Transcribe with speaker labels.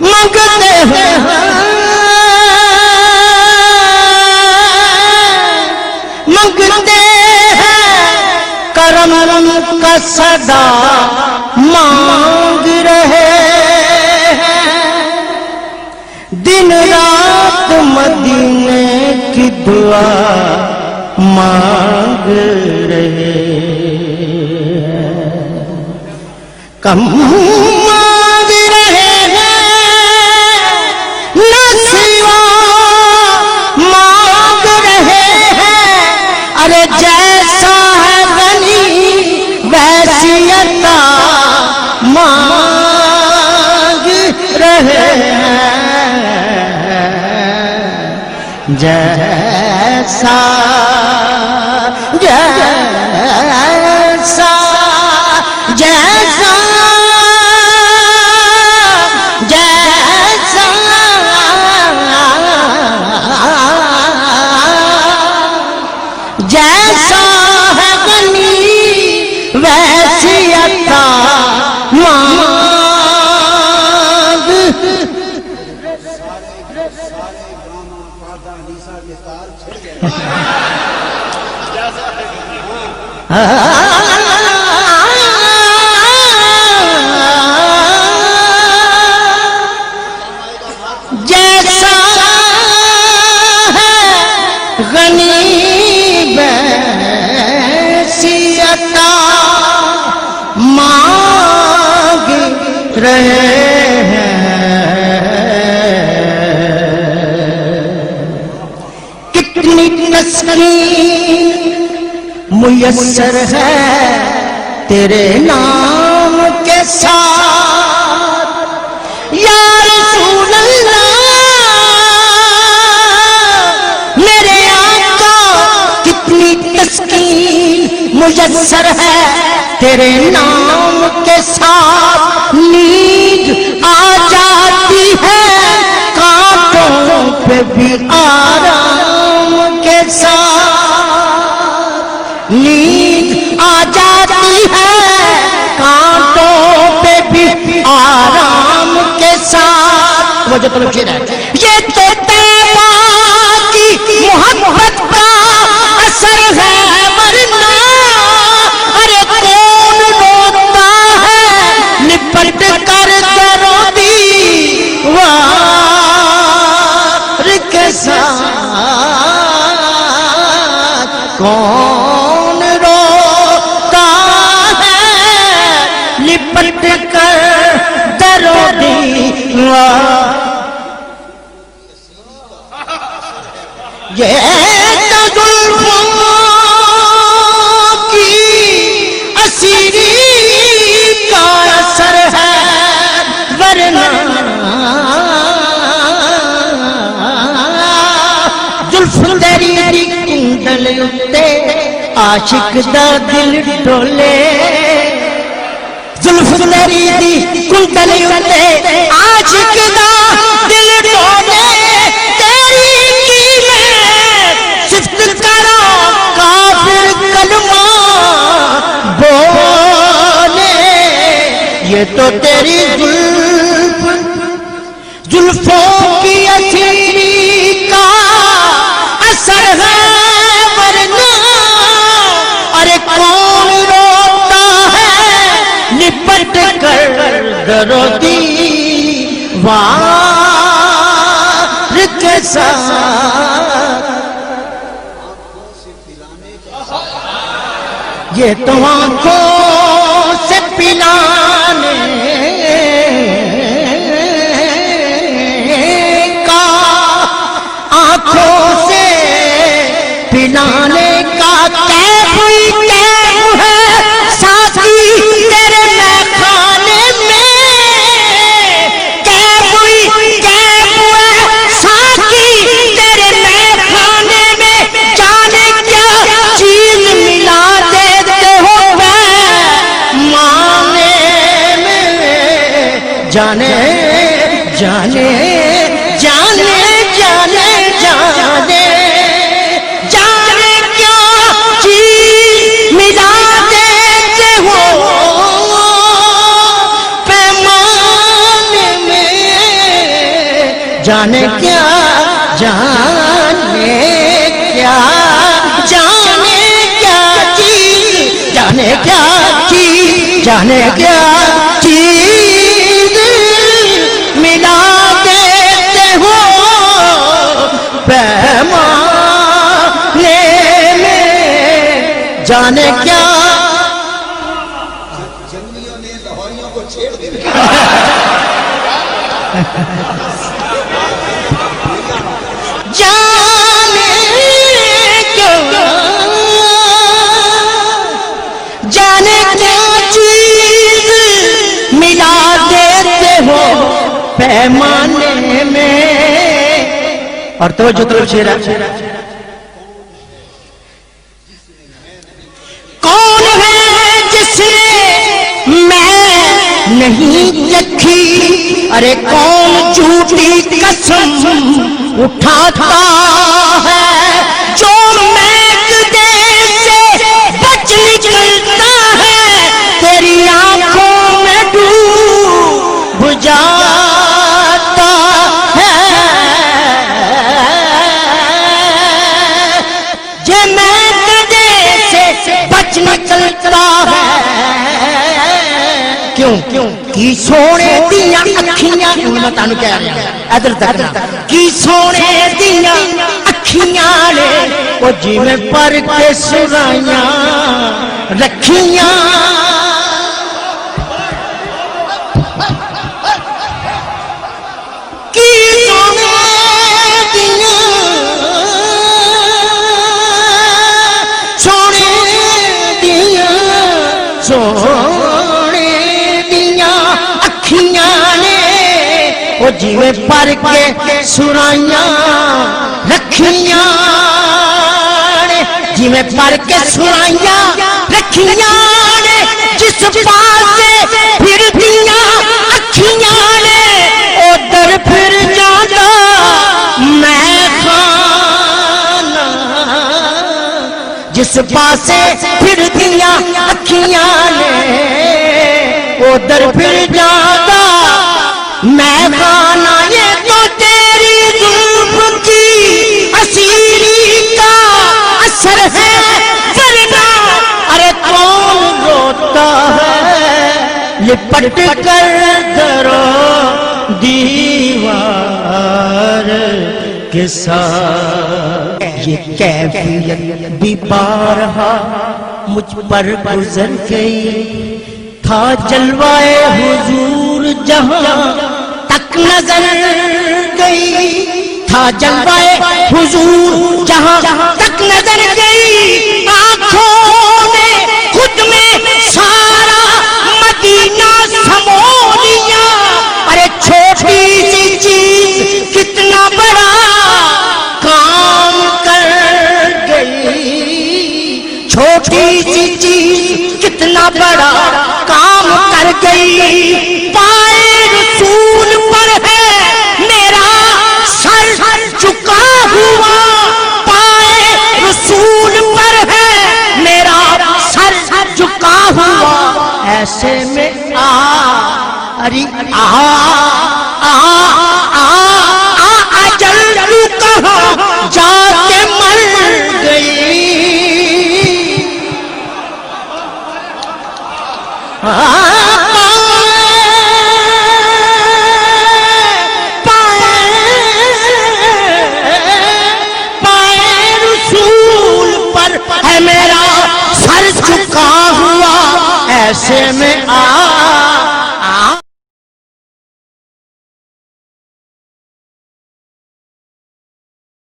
Speaker 1: مانگتے ہیں مانگتے ہیں کرم کا صدا مانگ رہے ہیں دن رات مدینے کی دعا مانگ رہے ہیں کم مانگ رہے ہیں نہ سوا مانگ رہے ہیں ارے جیسا ہے غنی ویسی عطا مانگ رہے ہیں جیسا جیسا جیسا جیسا جیسا ہے غنی ویسی عطا مانگ جیسا ہے غنی ویسی عطا مانگ رہے ہیں کتنی تسکین میسر ہے تیرے نام کے ساتھ یا رسول اللہ میرے آقا کتنی تسکین میسر ہے تیرے نام کے ساتھ نیند آ جاتی ہے کانٹوں پہ بھی آرام کے ساتھ نیند آ جاتی ہے کانٹوں پہ بھی آرام کے ساتھ وجہ تو لکھی رہے یہ تو طیبہ کی محبت کا اثر ہے ورنہ ارے کون روتا ہے لپٹ کر درو دیوار کے ساتھ کون روتا ہے لپٹ کر درو دیوار یہ تو زلفوں کی اسیری کا اثر ہے ورنہ زلف تیری کنڈل اتے عاشق دا دل ڈولے زلف تیری کنڈل اتے عاشق دا دل ڈولے تیری کی میں صفت کرا کافر کلمہ بولے یہ تو تیری زلفوں کی اسیری کا اثر ہے ورنہ ارے کون روتا ہے لپٹ کر درو دیوار کے ساتھ یہ تو آنکھوں سے پلانے کا آنکھوں سے پلانے کا کیف ہوئی کیف ہے ساتھی تیرے میخانے میں کیف ہوئی کیف ہے ساتھی تیرے میخانے میں جانے کیا چیز ملا دیتے ہو مانے میں جانے جانے جانے جانے جانے جانے کیا چیز ملا دیتے ہو پیمانے میں जाने क्या जाने क्या जाने क्या चीज जाने क्या चीज जाने क्या चीज मिला देते हो पैमाने में जाने क्या
Speaker 2: जंगलियों ने लाहौरियों को छेड़ दिया
Speaker 1: जाने क्या जाने क्या चीज मिला देते हो पैमाने में। और तो जो तरफ शेरा कौन है जिसने मैं नहीं रखी, अरे कौन झूठी कसम उठाता है, जो महकदे से बच निकलता है, तेरी आंखों में डूब जाता है। जे महकदे से बच निकलता है, क्यों क्यों की सोने दिया अखियां, मैं तानू कह रहा इधर तक की सोने दिया अखियां ने वो जिवें पर के सुराइयां रखियां। की सोने दिया सोने दिया सोने दिया अखियां ने वो जिवें पर के सुराइयां रखियां ने, जिवें पर के सुराइयां रखियां ने, जिस पासे फिरदियां अखियां ने उधर फिर जाता मैं खाना, जिस पासे फिरदियां अखियां ने उधर फिर जाता मैं खाना। ये तो तेरी जुल्फ की असीरी का असर है, वरना अरे कौन रोता है लिपट कर दरो दीवार के साथ। ये कैफियत भी बारहा मुझ पर गुजर गई, था जलवाए हुजूर जहां तक नजर गई, था जलवाए हुजूर जहां तक नजर गई। आंखों ने खुद में सारा मदीना समो लिया, अरे छोटी सी चीज कितना बड़ा काम कर गई, छोटी सी चीज कितना बड़ा काम कर गई। पाए रसूल पर है मेरा सर झुका हुआ, पाए रसूल पर है मेरा सर झुका हुआ, ऐसे में अरे